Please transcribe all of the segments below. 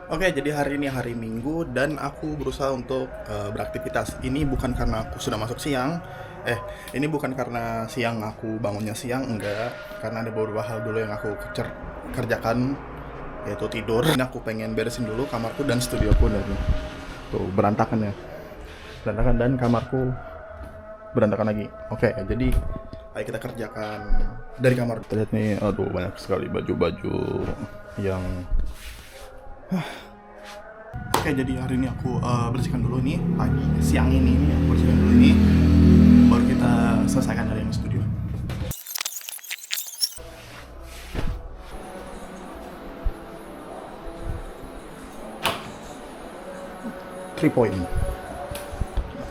Oke, jadi hari ini hari Minggu dan aku berusaha untuk beraktivitas. Ini bukan karena aku sudah masuk siang. Ini bukan karena siang aku bangunnya siang, enggak. Karena ada beberapa hal dulu yang aku kerjakan, yaitu tidur. Ini aku pengen beresin dulu kamarku dan studioku dan tuh berantakan ya. Berantakan dan kamarku berantakan lagi. Oke, jadi ayo kita kerjakan dari kamar. Kita lihat nih, aduh banyak sekali baju-baju yang Oke, jadi hari ini aku bersihkan dulu nih siang ini aku bersihkan dulu ini, baru kita selesaikan dari yang studio. 3 point.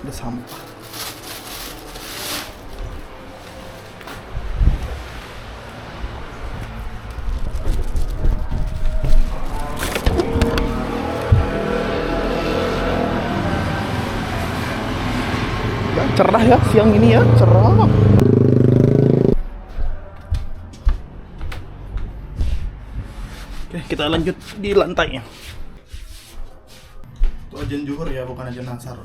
Ada sampah. Ya, cerah ya siang ini ya, cerah. Oke, kita lanjut di lantai. Itu ajan zuhur ya, bukan ajan asar.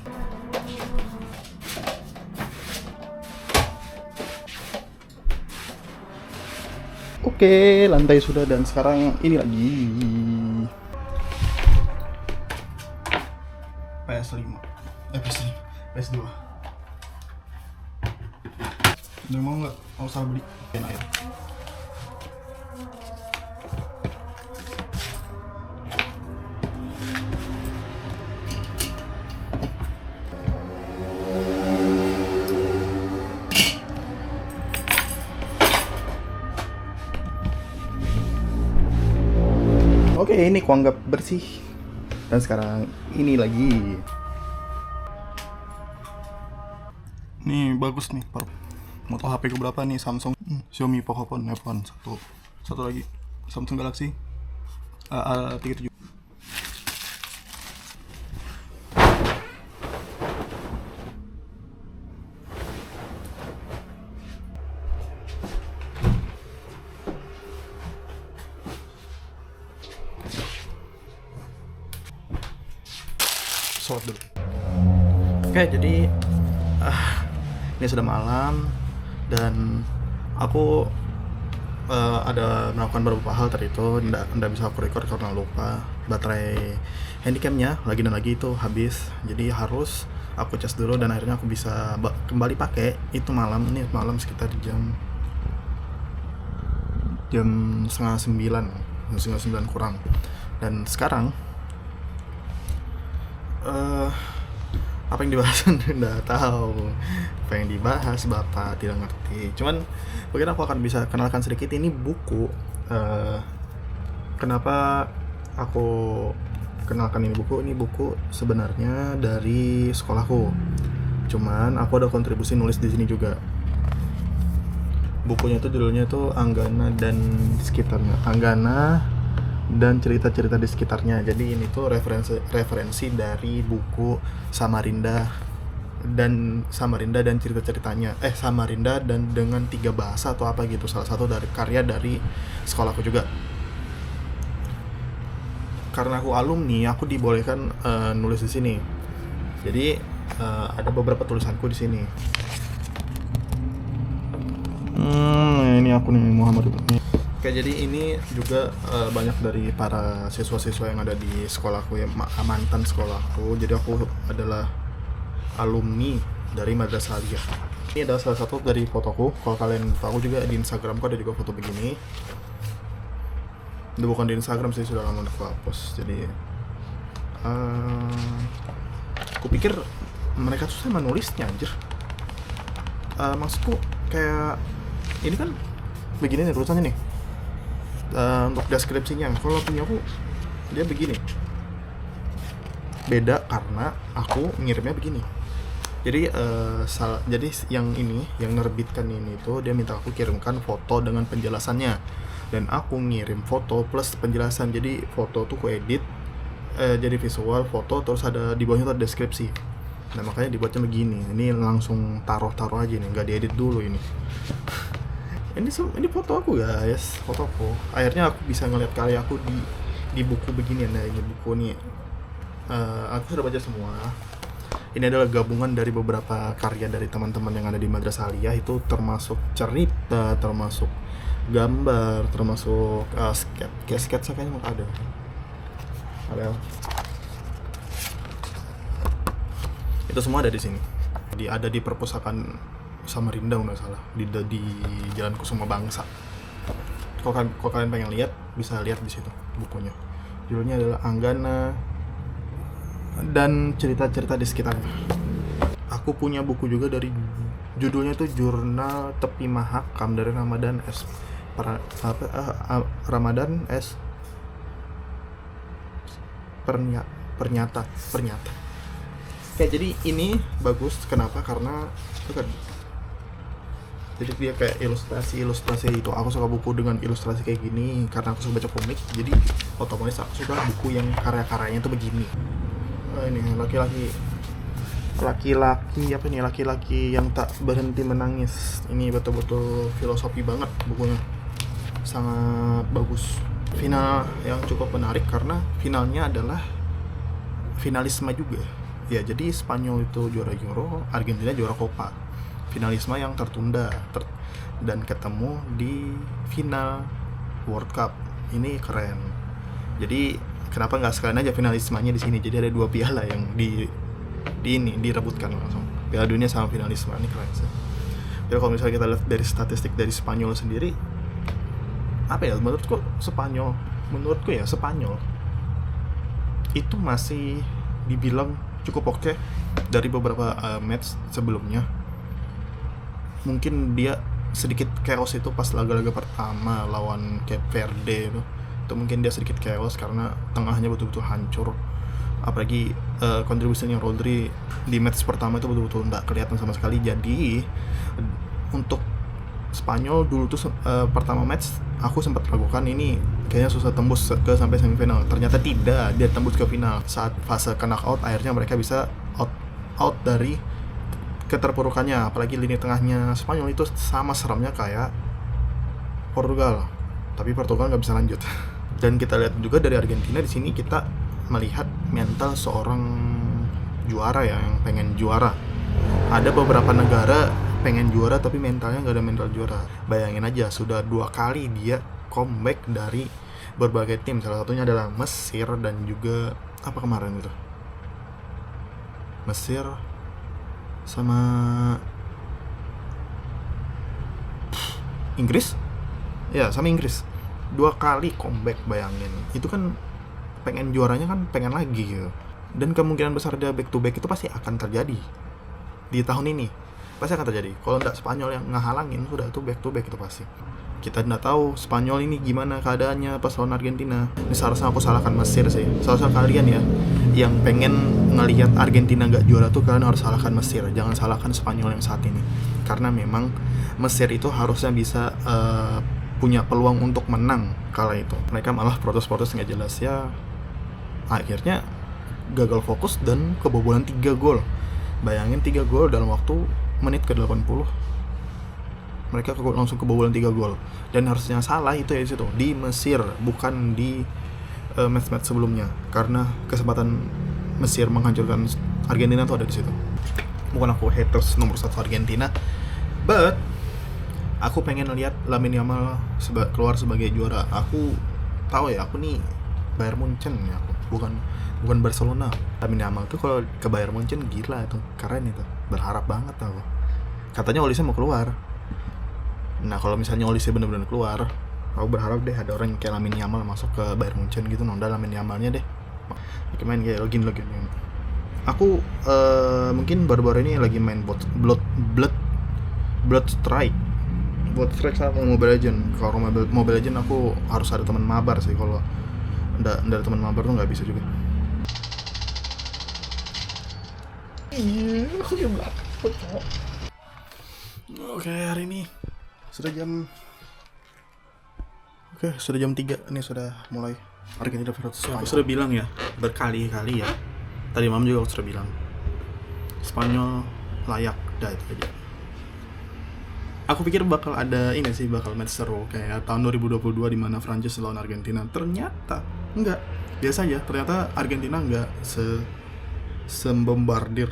Oke, lantai sudah dan sekarang ini lagi PS5. PS5. PS2. Udah mau nggak? Mau usah beli air. Oke, ini kuanggap bersih. Dan sekarang ini lagi. Nih bagus nih, mau tau HP ku berapa nih? Samsung, Xiaomi Pocophone F1 satu lagi Samsung Galaxy A37. Sholat dulu. Oke, jadi ini sudah malam dan aku ada melakukan beberapa hal tadi itu. Nggak bisa aku record karena lupa baterai handycamnya lagi dan lagi itu habis, jadi harus aku cas dulu dan akhirnya aku bisa kembali pakai itu malam. Ini malam sekitar jam setengah sembilan kurang, dan sekarang apa yang dibahas nggak tahu. Apa yang dibahas bapak tidak ngerti, cuman mungkin aku akan bisa kenalkan sedikit ini buku. Kenapa aku kenalkan ini buku sebenarnya dari sekolahku, cuman aku ada kontribusi nulis di sini juga. Bukunya itu judulnya tuh Anggana dan cerita-cerita di sekitarnya. Jadi ini tuh referensi dari buku Samarinda dan cerita-ceritanya. Samarinda dan dengan 3 bahasa atau apa gitu. Salah satu dari karya dari sekolahku juga. Karena aku alumni, aku dibolehkan nulis di sini. Jadi ada beberapa tulisanku di sini. Ini aku nih, Muhammad. Oke, jadi ini juga banyak dari para siswa-siswa yang ada di sekolahku ya, mantan sekolahku. Jadi aku adalah alumni dari Madrasah Aliyah. Ini adalah salah satu dari fotoku. Kalau kalian tahu juga di Instagramku ada juga foto begini. Itu bukan di Instagram sih, sudah lama aku hapus. Jadi aku pikir mereka susah menulisnya anjir. Maksudku kayak ini kan begini nih tulisannya nih. Untuk deskripsinya, kalau punya aku dia begini, beda karena aku ngirimnya begini. Jadi jadi yang nerbitkan ini tuh dia minta aku kirimkan foto dengan penjelasannya, dan aku ngirim foto plus penjelasan. Jadi foto tuh aku edit jadi visual foto, terus ada di bawahnya tuh ada deskripsi. Nah makanya dibuatnya begini. Ini langsung taruh aja nih, nggak diedit dulu ini. Ini foto aku guys, fotoku. Akhirnya aku bisa ngeliat karya aku di di buku beginian ya, ini buku nih. Aku sudah baca semua. Ini adalah gabungan dari beberapa karya dari teman-teman yang ada di Madrasah Aliyah, itu termasuk cerita, termasuk gambar, termasuk sketsa kayaknya ada. Itu semua ada di sini. Ada di perpustakaan Samarinda nggak salah, di Jalan Kusuma Bangsa. Kalau kalian pengen lihat, bisa lihat di situ bukunya. Judulnya adalah Anggana dan cerita-cerita di sekitarnya. Aku punya buku juga dari judulnya itu Jurnal Tepi Mahakam dari Ramadan S. Ramadan S. Pernyata. Kayak jadi ini bagus, kenapa? Karena itu kan, jadi dia kayak ilustrasi itu. Aku suka buku dengan ilustrasi kayak gini karena aku suka baca komik, jadi otomatis aku suka buku yang karya-karyanya itu begini. Ini laki-laki yang tak berhenti menangis. Ini betul-betul filosofi banget bukunya, sangat bagus. Final yang cukup menarik karena finalnya adalah finalisme juga ya. Jadi Spanyol itu juara Euro, Argentina juara Copa. Finalisme yang tertunda dan ketemu di final World Cup. Ini keren. Jadi kenapa nggak sekalian aja finalismenya di sini? Jadi ada 2 piala yang direbutkan langsung. Piala Dunia sama finalisme, ini keren sih. Jadi kalau misalnya kita lihat dari statistik dari Spanyol sendiri, apa ya? Menurutku ya Spanyol itu masih dibilang cukup oke dari beberapa match sebelumnya. Mungkin dia sedikit chaos itu pas laga-laga pertama lawan Cape Verde itu mungkin dia sedikit chaos karena tengahnya betul-betul hancur. Apalagi kontribusinya Rodri di match pertama itu betul-betul nggak kelihatan sama sekali. Jadi untuk Spanyol dulu tuh pertama match aku sempat ragukan ini kayaknya susah tembus ke sampai semifinal. Ternyata tidak, dia tembus ke final. Saat fase knockout akhirnya mereka bisa out dari keterpurukannya. Apalagi lini tengahnya Spanyol itu sama seremnya kayak Portugal, tapi Portugal nggak bisa lanjut. Dan kita lihat juga dari Argentina, di sini kita melihat mental seorang juara ya, yang pengen juara. Ada beberapa negara pengen juara tapi mentalnya nggak ada mental juara. Bayangin aja, sudah 2 kali dia comeback dari berbagai tim. Salah satunya adalah Mesir dan juga apa kemarin itu, Mesir sama Inggris ya, sama Inggris 2 kali comeback. Bayangin, itu kan pengen juaranya kan pengen lagi gitu. Dan kemungkinan besar dia back to back itu pasti akan terjadi di tahun ini, pasti akan terjadi. Kalau nggak Spanyol yang ngehalangin, sudah itu back to back itu pasti. Kita nggak tahu Spanyol ini gimana keadaannya pas lawan Argentina. Ini seharusnya aku salahkan Mesir sih. Seharusnya kalian ya yang pengen ngelihat Argentina nggak juara tuh, kalian harus salahkan Mesir, jangan salahkan Spanyol yang saat ini. Karena memang Mesir itu harusnya bisa punya peluang untuk menang kala itu. Mereka malah protes-protes nggak jelas ya. Akhirnya gagal fokus dan kebobolan 3 gol. Bayangin 3 gol dalam waktu menit ke 80. Mereka langsung kebobolan 3 gol. Dan harusnya salah itu ya di situ, di Mesir, bukan di match-match sebelumnya. Karena kesempatan Mesir menghancurkan Argentina tuh ada di situ. Bukan aku haters nomor 1 Argentina, but aku pengen lihat Lamine Yamal keluar sebagai juara. Aku tahu ya, aku nih Bayern Munchen ya, aku bukan Barcelona. Lamine Yamal tuh kalau ke Bayern Munchen gila itu, keren itu. Berharap banget aku. Katanya Olise mau keluar. Nah, kalau misalnya Olise benar-benar keluar, aku berharap deh ada orang kayak Lamine Yamal masuk ke Bayern Munchen gitu. Nonda Lamine Yamalnya deh. Main kayak login. Aku mungkin baru-baru ini lagi main Blood Strike sama Mobile Legend. Kalau Mobile Legend aku harus ada teman mabar sih. Kalau nggak ada teman mabar tuh nggak bisa juga. Oke, hari ini sudah jam 3. Ini sudah mulai Argentina versus Spanyol. Aku sudah bilang ya berkali-kali ya. Tadi malam juga aku sudah bilang Spanyol layak dah itu aja. Aku pikir bakal ada match seru kayak tahun 2022 di mana Prancis lawan Argentina. Ternyata Enggak, biasa aja. Ternyata Argentina enggak membombardir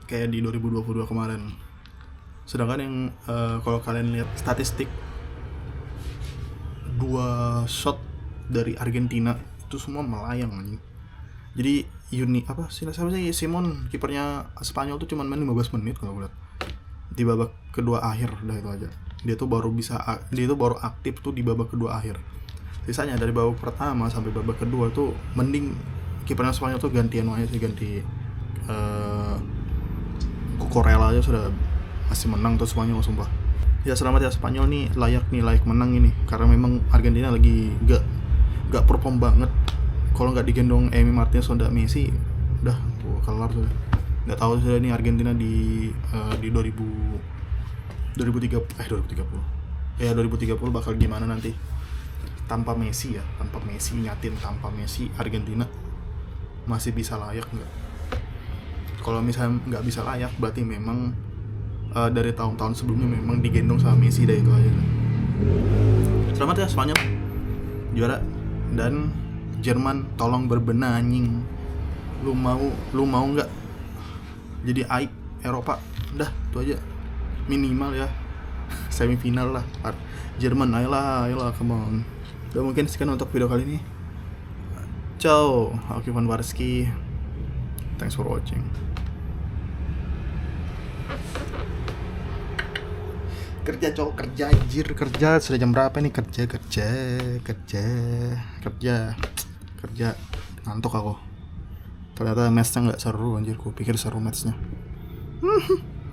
kayak di 2022 kemarin. Sedangkan yang kalau kalian lihat statistik, 2 shot dari Argentina itu semua melayang anjing. Jadi siapa sih Simon, kipernya Spanyol tuh cuma main 15 menit kalau gue lihat. Di babak kedua akhir udah itu aja. Dia tuh baru aktif tuh di babak kedua akhir. Sisanya dari babak pertama sampai babak kedua tuh mending kipernya Spanyol tuh gantian aja sih, ganti Cucurella aja sudah masih menang tuh Spanyol sumpah. Ya selamat ya Spanyol nih, layak menang ini karena memang Argentina lagi gak perform banget. Kalau nggak digendong Emi Martinez Sonda Messi udah kelar sudah. Nggak tahu sudah nih Argentina di 2030 bakal gimana nanti tanpa Messi ya, tanpa Messi Argentina masih bisa layak nggak? Kalau misalnya nggak bisa layak berarti memang dari tahun-tahun sebelumnya memang digendong sama Messi, dah itu aja. Selamat ya Spanyol juara, dan Jerman tolong berbenah anjing. Lu mau nggak jadi aib Eropa? Dah itu aja minimal ya semifinal lah. Jerman ayolah come on. Udah, mungkin sekian untuk video kali ini. Ciao, aku Ivan Barski. Thanks for watching. Kerja anjir, kerja. Sudah jam berapa nih? Kerja ngantuk aku. Ternyata matchnya nggak seru anjir, ku pikir seru matchnya.